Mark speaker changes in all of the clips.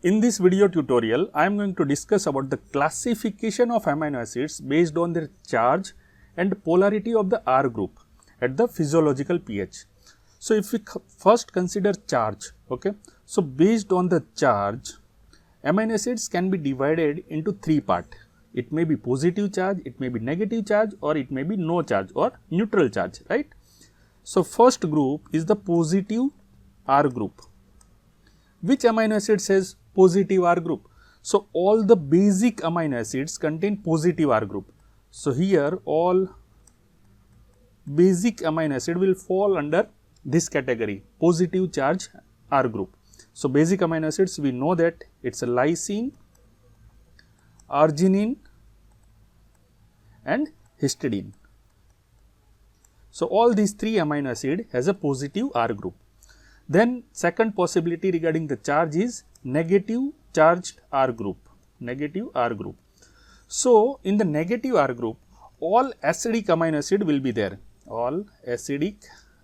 Speaker 1: In this video tutorial, I am going to discuss about the classification of amino acids based on their charge and polarity of the R group at the physiological pH. So, if we first consider charge, okay. So, based on the charge, amino acids can be divided into three parts. It may be positive charge, it may be negative charge, or it may be no charge or neutral charge, right. So, first group is the positive R group. Which amino acids has positive R group? So, all the basic amino acids contain positive R group. So, here all basic amino acid will fall under this category, positive charge R group. So, basic amino acids we know that it is a lysine, arginine and histidine. So, all these three amino acid has a positive R group. Then second possibility regarding the charge is negative charged R group, negative R group. So, in the negative R group, all acidic amino acid will be there, all acidic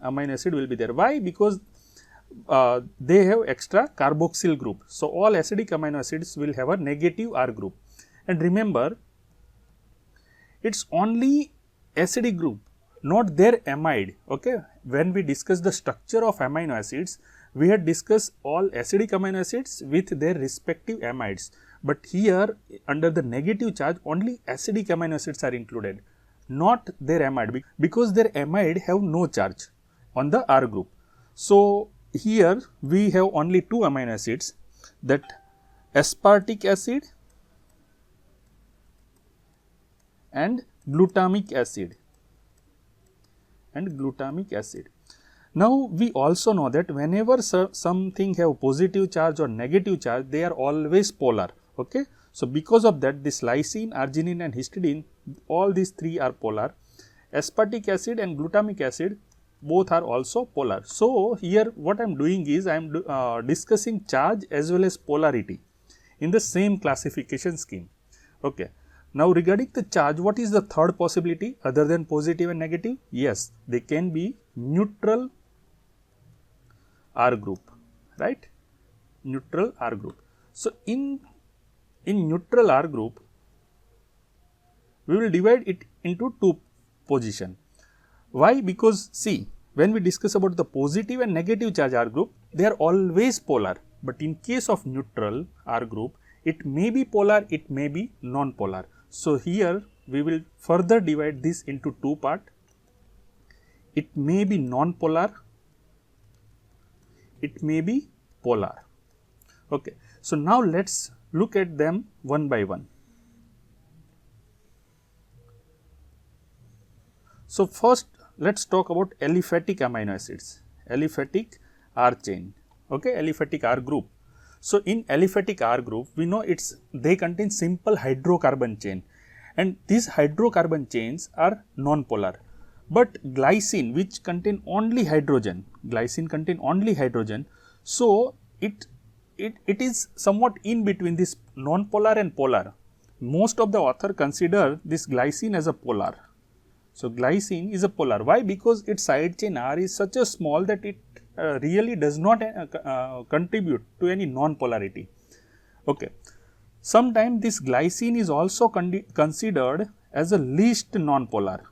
Speaker 1: amino acid will be there. Why? Because they have extra carboxyl group. So, all acidic amino acids will have a negative R group. And remember, it is only acidic group, not their amide. Okay. When we discuss the structure of amino acids, we had discussed all acidic amino acids with their respective amides. But here under the negative charge, only acidic amino acids are included, not their amide, because their amide have no charge on the R group. So, here we have only two amino acids, that aspartic acid and glutamic acid. Now, we also know that whenever something have positive charge or negative charge, they are always polar. Okay. So, because of that, this lysine, arginine and histidine, all these three are polar. Aspartic acid and glutamic acid both are also polar. So, here what I am doing is I am discussing charge as well as polarity in the same classification scheme. Okay. Now, regarding the charge, what is the third possibility other than positive and negative? Yes, they can be neutral R group, right? Neutral R group. So, in neutral R group, we will divide it into two position. Why? Because see, when we discuss about the positive and negative charge R group, they are always polar. But in case of neutral R group, it may be polar, it may be non-polar. So, here we will further divide this into two parts. It may be non-polar, it may be polar. Okay. So, now let us look at them one by one. So, first let us talk about aliphatic amino acids, aliphatic R chain, okay, aliphatic R group. So, in aliphatic R group, we know they contain simple hydrocarbon chain, and these hydrocarbon chains are non-polar. But glycine, which contain only hydrogen, so it is somewhat in between this non-polar and polar. Most of the author consider this glycine as a polar. So, glycine is a polar. Why? Because its side chain R is such a small that it really does not contribute to any non-polarity. Okay. Sometimes this glycine is also considered as a least non-polar.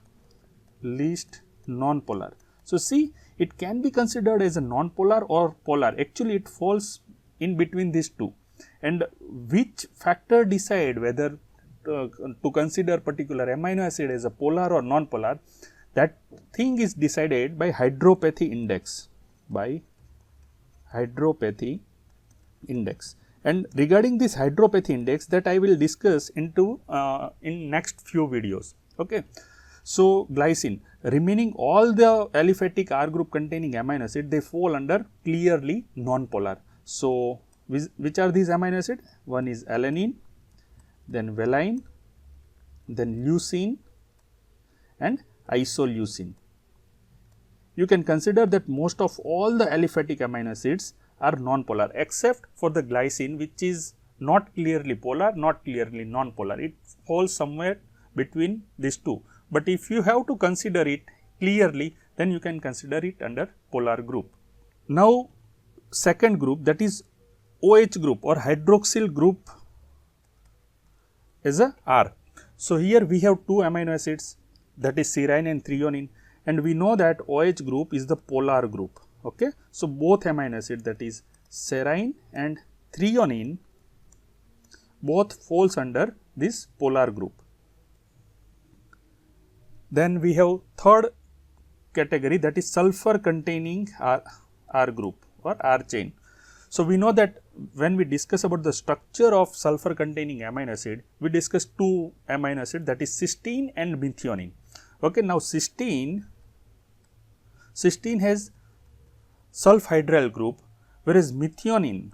Speaker 1: So, see, it can be considered as a non-polar or polar. Actually, it falls in between these two. And which factor decide whether to consider particular amino acid as a polar or non-polar? That thing is decided by hydropathy index. And regarding this hydropathy index, that I will discuss into in next few videos. Okay. So, glycine, remaining all the aliphatic R group containing amino acid, they fall under clearly non-polar. So, which are these amino acid? One is alanine, then valine, then leucine and isoleucine. You can consider that most of all the aliphatic amino acids are non-polar, except for the glycine, which is not clearly polar, not clearly non-polar. It falls somewhere between these two. But if you have to consider it clearly, then you can consider it under polar group. Now, second group, that is OH group or hydroxyl group is a R. So, here we have two amino acids, that is serine and threonine, and we know that OH group is the polar group. Okay. So, both amino acids, that is serine and threonine, both falls under this polar group. Then we have third category, that is sulfur containing R group or R chain. So, we know that when we discuss about the structure of sulfur containing amino acid, we discuss two amino acid, that is cysteine and methionine. Okay. Now, cysteine has sulfhydryl group, whereas methionine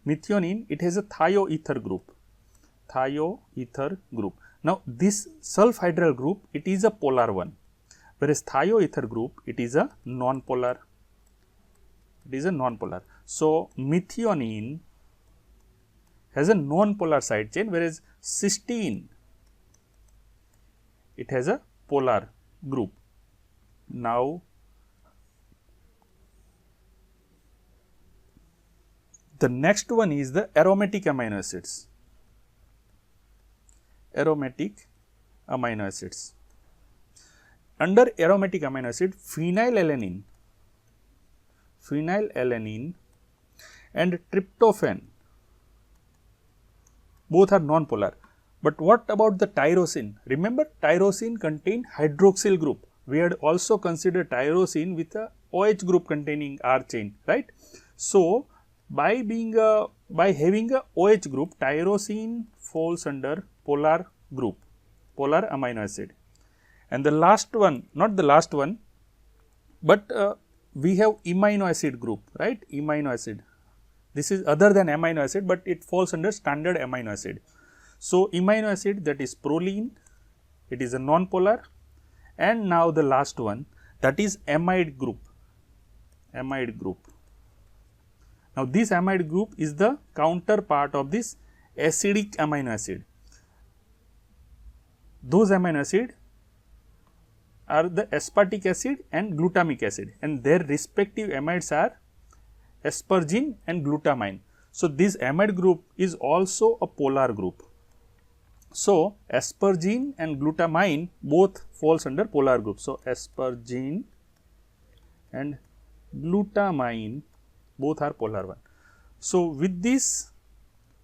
Speaker 1: it has a thioether group. Now, this sulfhydryl group, it is a polar one, whereas thioether group, it is a non-polar. So, methionine has a non-polar side chain, whereas cysteine, it has a polar group. Now, the next one is the aromatic amino acids. Under aromatic amino acid, phenylalanine and tryptophan, both are non-polar. But what about the tyrosine? Remember, tyrosine contain hydroxyl group. We had also considered tyrosine with a OH group containing R chain, right? So, by having a OH group, tyrosine falls under polar group, polar amino acid. And the last one, not the last one, but we have amino acid group, right? Amino acid. This is other than amino acid, but it falls under standard amino acid. So, amino acid, that is proline, it is a non-polar, and now the last one, that is amide group. Now, this amide group is the counterpart of this acidic amino acid. Those amino acid are the aspartic acid and glutamic acid, and their respective amides are aspargine and glutamine. So, this amide group is also a polar group. So, aspargine and glutamine both falls under polar group. So, aspargine and glutamine both are polar one. So, with this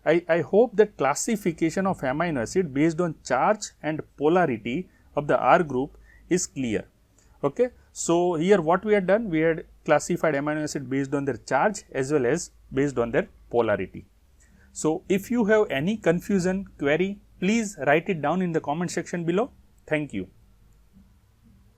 Speaker 1: I hope that classification of amino acid based on charge and polarity of the R group is clear. Okay. So, here what we had done, we had classified amino acid based on their charge as well as based on their polarity. So, if you have any confusion, query, please write it down in the comment section below. Thank you.